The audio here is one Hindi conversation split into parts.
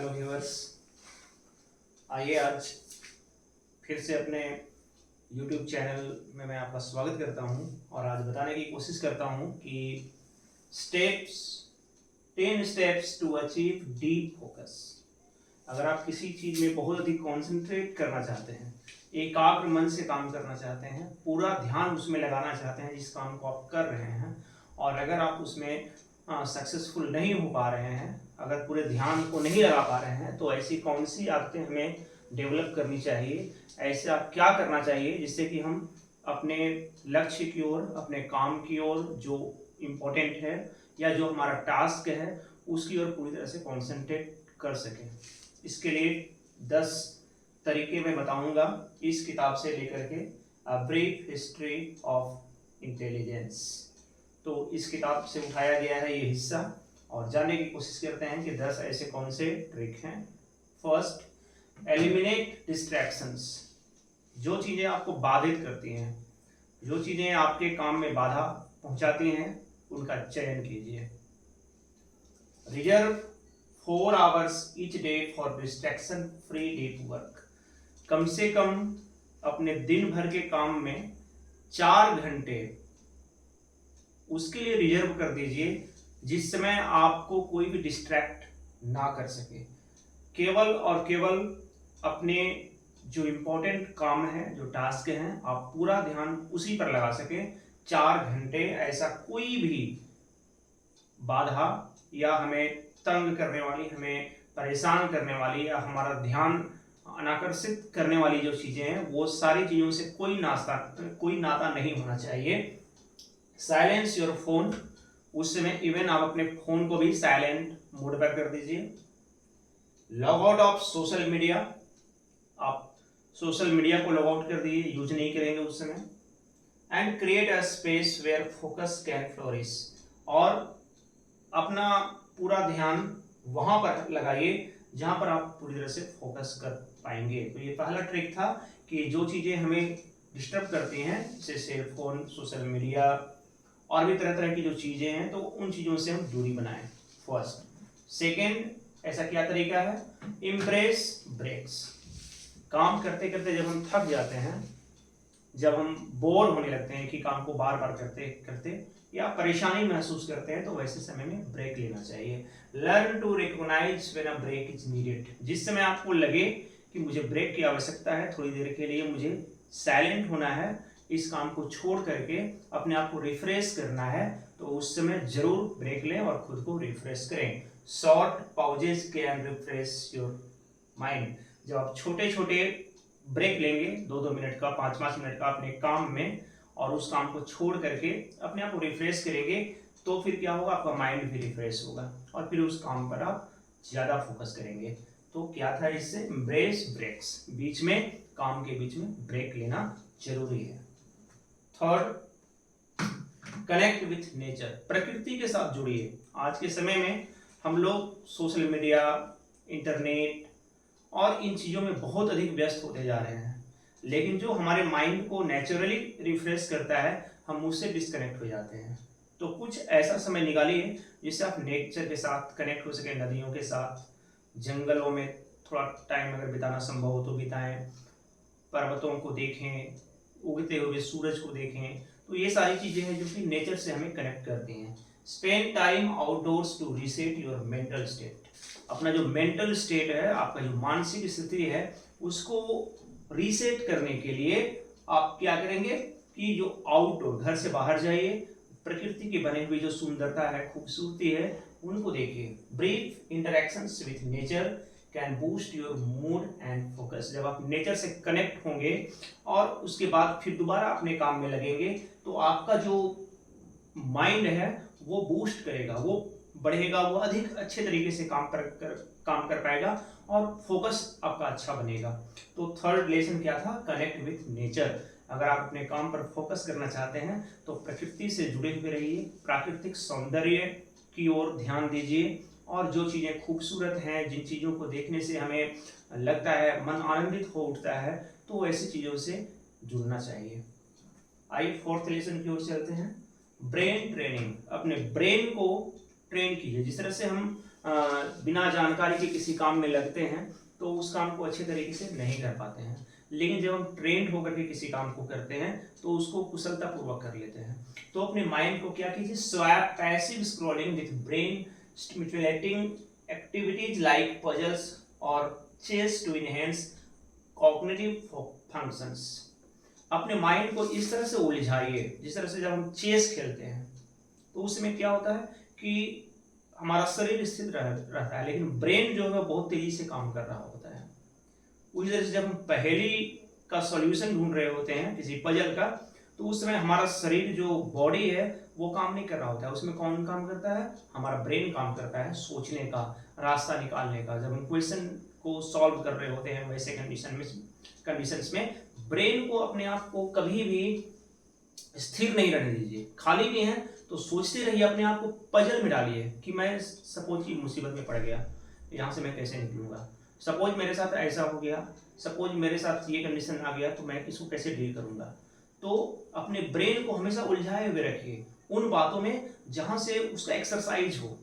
हेलो व्यूअर्स, आइए आज फिर से अपने YouTube चैनल में मैं आपका स्वागत करता हूं और आज बताने की कोशिश करता हूं कि steps 10 steps to achieve deep focus. अगर आप किसी चीज़ में बहुत अधिक कॉन्सेंट्रेट करना चाहते हैं, एकाग्र मन से काम करना चाहते हैं, पूरा ध्यान उसमें लगाना चाहते हैं जिस काम को आप कर रहे हैं, और अगर आप उसमें सक्सेसफुल नहीं हो पा रहे हैं, अगर पूरे ध्यान को नहीं लगा पा रहे हैं, तो ऐसी कौन सी आदतें हमें डेवलप करनी चाहिए, ऐसे आप क्या करना चाहिए जिससे कि हम अपने लक्ष्य की ओर, अपने काम की ओर जो इम्पोर्टेंट है या जो हमारा टास्क है उसकी ओर पूरी तरह से कॉन्सेंट्रेट कर सकें। इसके लिए 10 तरीके मैं बताऊंगा इस किताब से लेकर के a brief history of intelligence. तो इस किताब से उठाया गया है ये हिस्सा और जानने की कोशिश करते हैं कि 10 ऐसे कौन से ट्रिक हैं। First, eliminate distractions. जो चीज़ें आपको बाधित करती हैं, जो चीज़ें आपके काम में बाधा पहुंचाती हैं, उनका चयन कीजिए। Reserve 4 hours each day for distraction free deep work. कम से कम अपने दिन भर के काम में 4 घंटे उसके लिए रिजर्व कर दीजिए जिस समय आपको कोई भी डिस्ट्रैक्ट ना कर सके। केवल और केवल अपने जो इम्पोर्टेंट काम है, जो टास्क हैं, आप पूरा ध्यान उसी पर लगा सकें 4 घंटे। ऐसा कोई भी बाधा या हमें तंग करने वाली, हमें परेशान करने वाली या हमारा ध्यान अनाकर्षित करने वाली जो चीज़ें हैं, वो सारी चीज़ों से कोई नाता नहीं होना चाहिए। Silence your phone. उस समय इवन आप अपने फोन को भी साइलेंट मोड पर कर दीजिए। Log out of social media. आप सोशल मीडिया को लॉग आउट कर दीजिए, यूज नहीं करेंगे उस समय। And create a space where focus can flourish. और अपना पूरा ध्यान वहां पर लगाइए जहां पर आप पूरी तरह से फोकस कर पाएंगे। तो ये पहला ट्रिक था कि जो चीजें हमें डिस्टर्ब करती हैं, जैसे सेल फोन, सोशल मीडिया और भी तरह तरह की जो चीजें हैं, तो उन चीजों से हम दूरी बनाएं। फर्स्ट। सेकेंड, ऐसा क्या तरीका है? Embrace breaks. काम करते करते जब हम थक जाते हैं, जब हम बोर होने लगते हैं कि काम को बार बार करते करते, या परेशानी महसूस करते हैं, तो वैसे समय में ब्रेक लेना चाहिए। Learn to recognise when a break is needed. जिस समय आपको लगे कि मुझे ब्रेक की आवश्यकता है, थोड़ी देर के लिए मुझे साइलेंट होना है, इस काम को छोड़ करके अपने आप को रिफ्रेश करना है, तो उस समय जरूर ब्रेक लें और खुद को रिफ्रेश करें। Short pauses can refresh your mind. जब आप छोटे छोटे ब्रेक लेंगे, 2-2 मिनट का, 5-5 मिनट का अपने काम में, और उस काम को छोड़ करके अपने आप को रिफ्रेश करेंगे, तो फिर क्या होगा? आपका माइंड भी रिफ्रेश होगा और फिर उस काम पर आप ज़्यादा फोकस करेंगे। तो क्या था इससे? Embrace breaks. बीच में, काम के बीच में ब्रेक लेना जरूरी है। Third, connect with nature. प्रकृति के साथ जुड़िए। आज के समय में हम लोग सोशल मीडिया, इंटरनेट और इन चीज़ों में बहुत अधिक व्यस्त होते जा रहे हैं, लेकिन जो हमारे माइंड को नेचुरली रिफ्रेश करता है, हम उससे डिस्कनेक्ट हो जाते हैं। तो कुछ ऐसा समय निकालिए जिससे आप नेचर के साथ कनेक्ट हो सके। नदियों के साथ, जंगलों में थोड़ा टाइम अगर बिताना संभव हो तो बिताएं, पर्वतों को देखें, उगते हुए सूरज को देखें। तो ये सारी चीज़ें हैं जो कि नेचर से हमें कनेक्ट करती हैं। Spend time outdoors to reset your mental state. अपना जो मेंटल स्टेट है, आपका जो मानसिक स्थिति है, उसको रीसेट करने के लिए आप क्या करेंगे कि जो आउटडोर, घर से बाहर जाइए, प्रकृति की बनी हुई जो सुंदरता है, खूबसूरती है, उनको देखिए। Brief interactions with nature can boost your mood and focus. जब आप नेचर से कनेक्ट होंगे और उसके बाद फिर दोबारा अपने काम में लगेंगे, तो आपका जो माइंड है वो बूस्ट करेगा, वो बढ़ेगा, वो अधिक अच्छे तरीके से काम कर पाएगा और फोकस आपका अच्छा बनेगा। तो थर्ड लेसन क्या था? Connect with nature. अगर आप अपने काम पर फोकस करना चाहते हैं तो प्रकृति से जुड़े हुए रहिए, प्राकृतिक सौंदर्य की ओर ध्यान दीजिए, और जो चीज़ें खूबसूरत हैं, जिन चीज़ों को देखने से हमें लगता है मन आनंदित हो उठता है, तो ऐसी चीज़ों से जुड़ना चाहिए। आइए फोर्थ लेसन की ओर चलते हैं। Brain training. अपने ब्रेन को ट्रेन कीजिए। जिस तरह से हम बिना जानकारी के किसी काम में लगते हैं तो उस काम को अच्छे तरीके से नहीं कर पाते हैं। लेकिन जब हम ट्रेंड होकर के किसी काम को करते हैं तो उसको कुशलतापूर्वक कर लेते हैं। तो अपने माइंड को क्या कीजिए, swap passive scrolling with brain stimulating activities like puzzles और chess to enhance cognitive functions. अपने माइंड को इस तरह से उलझाइए जिस तरह से जब हम चेस खेलते हैं तो उसमें क्या होता है कि हमारा शरीर स्थिर रहता है लेकिन ब्रेन जो है बहुत तेजी से काम कर रहा होता है। उसी तरह से जब हम पहेली का सॉल्यूशन ढूंढ रहे होते हैं किसी पजल का, तो उस समय हमारा शरीर जो बॉडी है वो काम नहीं कर रहा होता है। उसमें कौन काम करता है? हमारा ब्रेन काम करता है, सोचने का, रास्ता निकालने का। जब हम क्वेश्चन को सॉल्व कर रहे होते हैं वैसे कंडीशंस में ब्रेन को अपने आप को कभी भी स्थिर नहीं रहने दीजिए। खाली भी हैं तो सोचते रहिए, अपने आप को पजल में डालिए कि मैं सपोज की मुसीबत में पड़ गया, यहाँ से मैं कैसे निकलूंगा, सपोज मेरे साथ ऐसा हो गया, सपोज मेरे साथ ये कंडीशन आ गया तो मैं इसको कैसे डील करूंगा। तो अपने ब्रेन को हमेशा उलझाए हुए रखिए उन बातों में जहां से उसका एक्सरसाइज हो।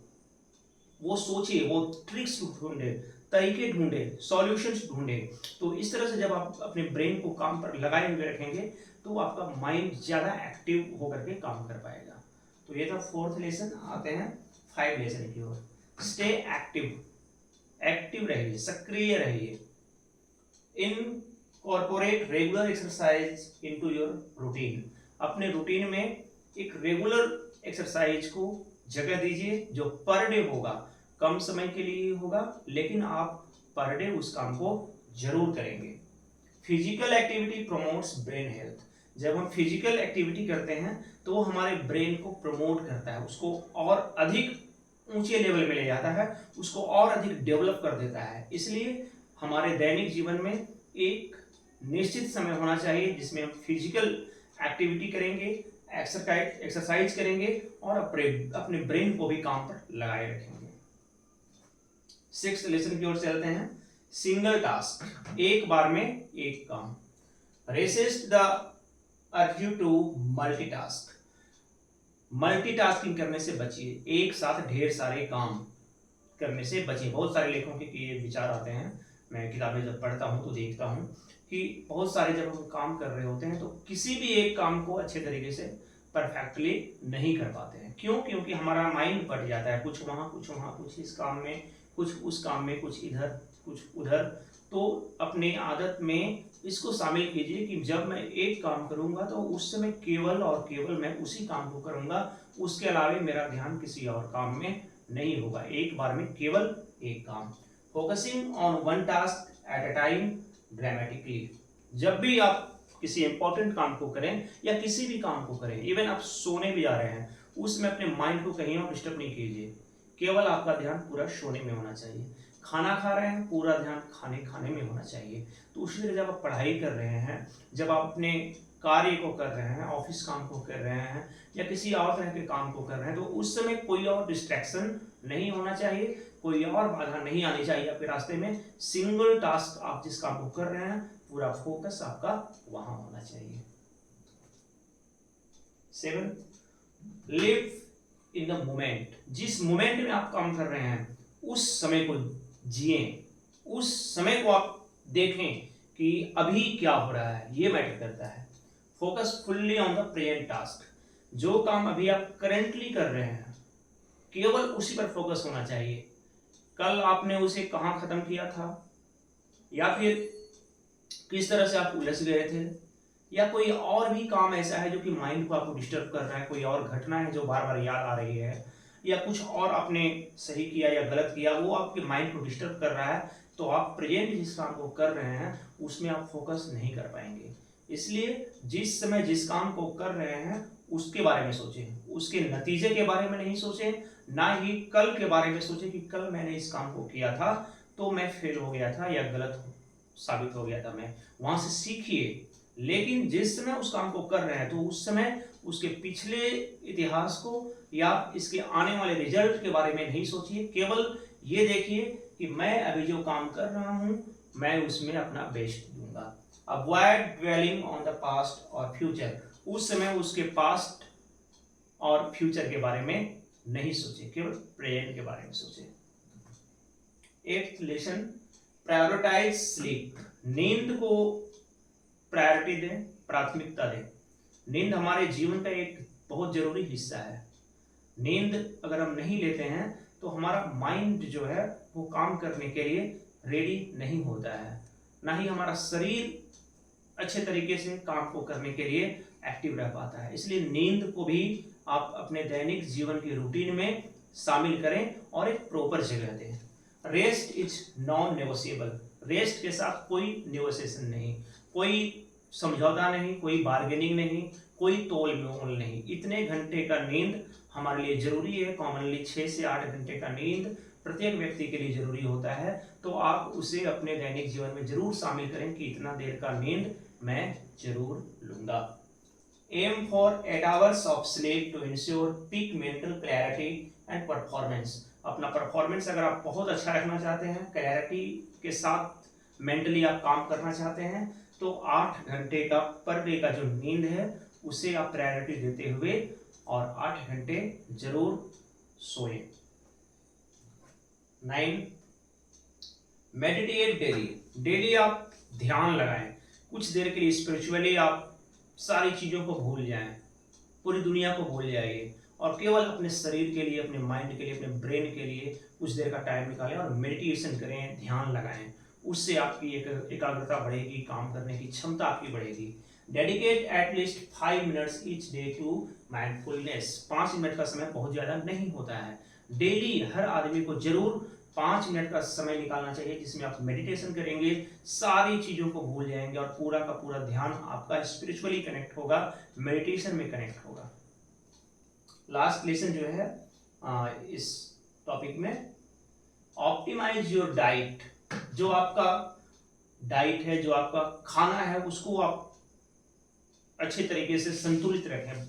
वो सोचिए, वो ट्रिक्स ढूंढे, तरीके ढूंढे, सॉल्यूशंस ढूंढे। तो इस तरह से जब आप अपने ब्रेन को काम पर लगाए हुए रखेंगे तो आपका माइंड ज्यादा एक्टिव होकर के काम कर पाएगा। तो ये था 4th लेसन। आते हैं 5 लेसन की ओर। स्टे एक्टिव, एक्टिव रहिए, सक्रिय रहिए। Incorporate regular exercise into your routine. अपने रूटीन में एक रेगुलर एक्सरसाइज को जगह दीजिए जो पर डे होगा, कम समय के लिए होगा लेकिन आप पर डे उस काम को जरूर करेंगे। Physical activity promotes brain health. जब हम फिजिकल एक्टिविटी करते हैं तो वो हमारे ब्रेन को प्रमोट करता है, उसको और अधिक ऊंचे लेवल में ले जाता है, उसको और अधिक डेवलप कर देता है। इसलिए हमारे दैनिक जीवन में एक निश्चित समय होना चाहिए जिसमें हम फिजिकल एक्टिविटी करेंगे, एक्सरसाइज करेंगे और अपने ब्रेन को भी काम पर लगाए रखेंगे। 6th लेसन की ओर चलते हैं। सिंगल टास्क, एक बार में एक काम। Resist the urge to multitask. Multitasking करने से बचिए, एक साथ ढेर सारे काम करने से बचिए। बहुत सारे लेखकों के ये विचार आते हैं, मैं किताबें जब पढ़ता हूँ तो देखता हूँ कि बहुत सारे जब हम काम कर रहे होते हैं तो किसी भी एक काम को अच्छे तरीके से परफेक्टली नहीं कर पाते हैं। क्यों? क्योंकि हमारा माइंड बट जाता है, कुछ वहाँ कुछ वहाँ, कुछ इस काम में, कुछ उस काम में, कुछ इधर कुछ उधर। तो अपने आदत में इसको शामिल कीजिए कि जब मैं एक काम करूंगा तो उस समय केवल और केवल मैं उसी काम को करूंगा, उसके अलावा मेरा ध्यान किसी और काम में नहीं होगा। एक बार में केवल एक काम। Focusing on one task at a time dramatically. जब भी आप किसी इंपॉर्टेंट काम को करें या किसी भी काम को करें, इवन आप सोने भी जा रहे हैं, उसमें अपने माइंड को कहीं और डिस्टर्ब नहीं कीजिए। केवल आपका ध्यान पूरा सोने में होना चाहिए। खाना खा रहे हैं, पूरा ध्यान खाने में होना चाहिए। तो उसी तरह जब आप पढ़ाई कर रहे हैं, जब आप अपने कार्य को कर रहे हैं, ऑफिस काम को कर रहे हैं या किसी और तरह के काम को कर रहे हैं, तो उस समय कोई और डिस्ट्रैक्शन नहीं होना चाहिए, कोई और बाधा नहीं आनी चाहिए आपके रास्ते में। सिंगल टास्क, आप जिस काम को कर रहे हैं पूरा फोकस आपका वहां होना चाहिए। 7, लिव इन द मोमेंट। जिस मोमेंट में आप काम कर रहे हैं उस समय को जिए, उस समय को आप देखें कि अभी क्या हो रहा है, ये मैटर करता है। Focus fully on the present task. जो काम अभी आप करेंटली कर रहे हैं केवल उसी पर फोकस होना चाहिए। कल आपने उसे कहाँ खत्म किया था, या फिर किस तरह से आप उलझ गए थे, या कोई और भी काम ऐसा है जो कि माइंड को आपको डिस्टर्ब कर रहा है, कोई और घटना है जो बार बार याद आ रही है, या कुछ और आपने सही किया या गलत किया वो आपके माइंड को डिस्टर्ब कर रहा है, तो आप प्रेजेंट जिस काम को कर रहे हैं उसमें आप फोकस नहीं कर पाएंगे। इसलिए जिस समय जिस काम को कर रहे हैं उसके बारे में सोचें, उसके नतीजे के बारे में नहीं सोचें, ना ही कल के बारे में सोचें कि कल मैंने इस काम को किया था तो मैं फेल हो गया था या गलत साबित हो गया था। मैं वहां से सीखिए, लेकिन जिस समय उस काम को कर रहे हैं तो उस समय उसके पिछले इतिहास को या इसके आने वाले रिजल्ट के बारे में नहीं सोचिए। केवल ये देखिए कि मैं अभी जो काम कर रहा हूं मैं उसमें अपना बेस्ट दूंगा। Avoid dwelling on the past और फ्यूचर। उस समय उसके पास्ट और फ्यूचर के बारे में नहीं सोचे, केवल प्रेजेंट के बारे में सोचे। 8th lesson, prioritise sleep. नींद को प्रायोरिटी दें, प्राथमिकता दें। नींद हमारे जीवन का एक बहुत जरूरी हिस्सा है। नींद अगर हम नहीं लेते हैं तो हमारा माइंड जो है वो काम करने के लिए रेडी नहीं होता है, ना ही हमारा शरीर अच्छे तरीके से काम को करने के लिए एक्टिव रह पाता है। इसलिए नींद को भी आप अपने दैनिक जीवन के रूटीन में शामिल करें और एक प्रॉपर जगह दें। Rest is non negotiable. Rest के साथ कोई नेगोशिएशन नहीं, कोई समझौता नहीं, कोई बार्गेनिंग नहीं, कोई तोल मोल नहीं। इतने घंटे का नींद हमारे लिए जरूरी है। कॉमनली 6 से 8 घंटे का नींद प्रत्येक व्यक्ति के लिए जरूरी होता है। तो आप उसे अपने दैनिक जीवन में जरूर शामिल करें कि इतना देर का नींद मैं जरूर लूंगा। Aim for 8 hours of sleep to ensure peak mental clarity and performance. अपना परफॉर्मेंस अगर आप बहुत अच्छा रखना चाहते हैं, क्लैरिटी के साथ मेंटली आप काम करना चाहते हैं, तो 8 घंटे का पर डे का जो नींद है उसे आप प्रायोरिटी देते हुए और 8 घंटे जरूर सोएं। 9, मेडिटेट डेली। डेली आप ध्यान लगाएं, कुछ देर के लिए स्पिरिचुअली आप सारी चीजों को भूल जाएं, पूरी दुनिया को भूल जाइए और केवल अपने शरीर के लिए, अपने माइंड के लिए, अपने ब्रेन के लिए कुछ देर का टाइम निकालें और मेडिटेशन करें, ध्यान लगाएं। उससे आपकी एकाग्रता बढ़ेगी, काम करने की क्षमता आपकी बढ़ेगी। Dedicate at least 5 minutes each day to mindfulness. 5 minute का समय बहुत ज़्यादा नहीं होता है। डेली हर आदमी को जरूर 5 मिनट का समय निकालना चाहिए जिसमें आप मेडिटेशन करेंगे, सारी चीज़ों को भूल जाएंगे और पूरा का पूरा ध्यान आपका स्पिरिचुअली कनेक्ट होगा, मेडिटेशन में कनेक्ट होगा। लास्ट लेसन जो है इस टॉपिक में, ऑप्टिमाइज योर डाइट। जो आपका डाइट है, जो आपका खाना है, उसको आप अच्छे तरीके से संतुलित रखें,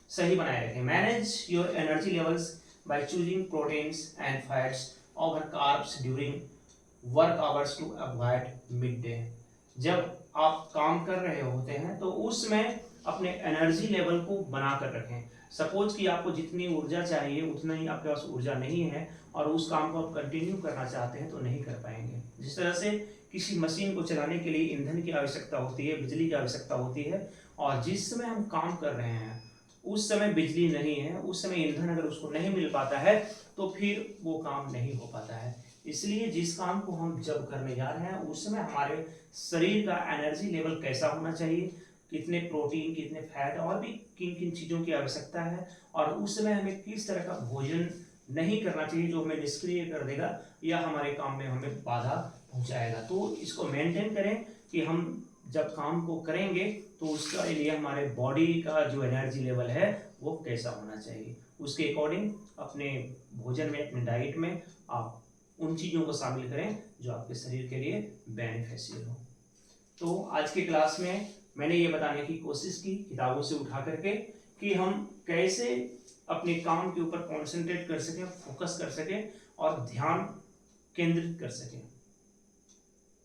सही बनाए रखें। Manage your energy levels by choosing proteins and fats over carbs during work hours to avoid mid day. जब आप काम कर रहे होते हैं तो उसमें अपने एनर्जी लेवल को बनाकर रखें। सपोज कि आपको जितनी ऊर्जा चाहिए उतना ही आपके पास ऊर्जा नहीं है और उस काम को आप कंटिन्यू करना चाहते हैं तो नहीं कर पाएंगे। जिस तरह से किसी मशीन को चलाने के लिए ईंधन की आवश्यकता होती है, बिजली की आवश्यकता होती है, और जिस समय हम काम कर रहे हैं उस समय बिजली नहीं है, उस समय ईंधन अगर उसको नहीं मिल पाता है तो फिर वो काम नहीं हो पाता है। इसलिए जिस काम को हम जब करने जा रहे हैं उस समय हमारे शरीर का एनर्जी लेवल कैसा होना चाहिए, कितने प्रोटीन, कितने फैट और भी किन किन चीज़ों की आवश्यकता है, और उस समय हमें किस तरह का भोजन नहीं करना चाहिए जो हमें निष्क्रिय कर देगा या हमारे काम में हमें बाधा पहुंचाएगा। तो इसको मेंटेन करें कि हम जब काम को करेंगे तो उसका लिए हमारे बॉडी का जो एनर्जी लेवल है वो कैसा होना चाहिए। उसके अकॉर्डिंग अपने भोजन में, अपने डाइट में आप उन चीज़ों को शामिल करें जो आपके शरीर के लिए बेनिफिशियल हो। तो आज की क्लास में मैंने ये बताने की कोशिश की किताबों से उठा करके कि हम कैसे अपने काम के ऊपर कॉन्सेंट्रेट कर सकें, फोकस कर सकें और ध्यान केंद्रित कर सकें।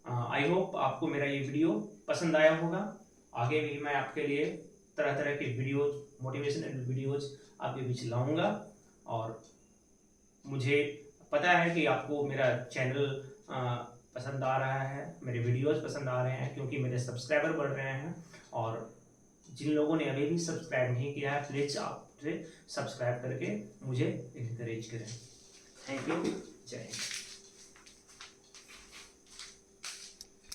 आई होप आपको मेरा ये वीडियो पसंद आया होगा। आगे भी मैं आपके लिए तरह तरह के वीडियोज, मोटिवेशनल वीडियोज आपके बीच लाऊंगा। और मुझे पता है कि आपको मेरा चैनल पसंद आ रहा है, मेरे वीडियोज पसंद आ रहे हैं, क्योंकि मेरे सब्सक्राइबर बढ़ रहे हैं। और जिन लोगों ने अभी भी सब्सक्राइब नहीं किया है, प्लीज़ आप सब्सक्राइब करके मुझे इनकरेज करें। Thank you. जय हिंद।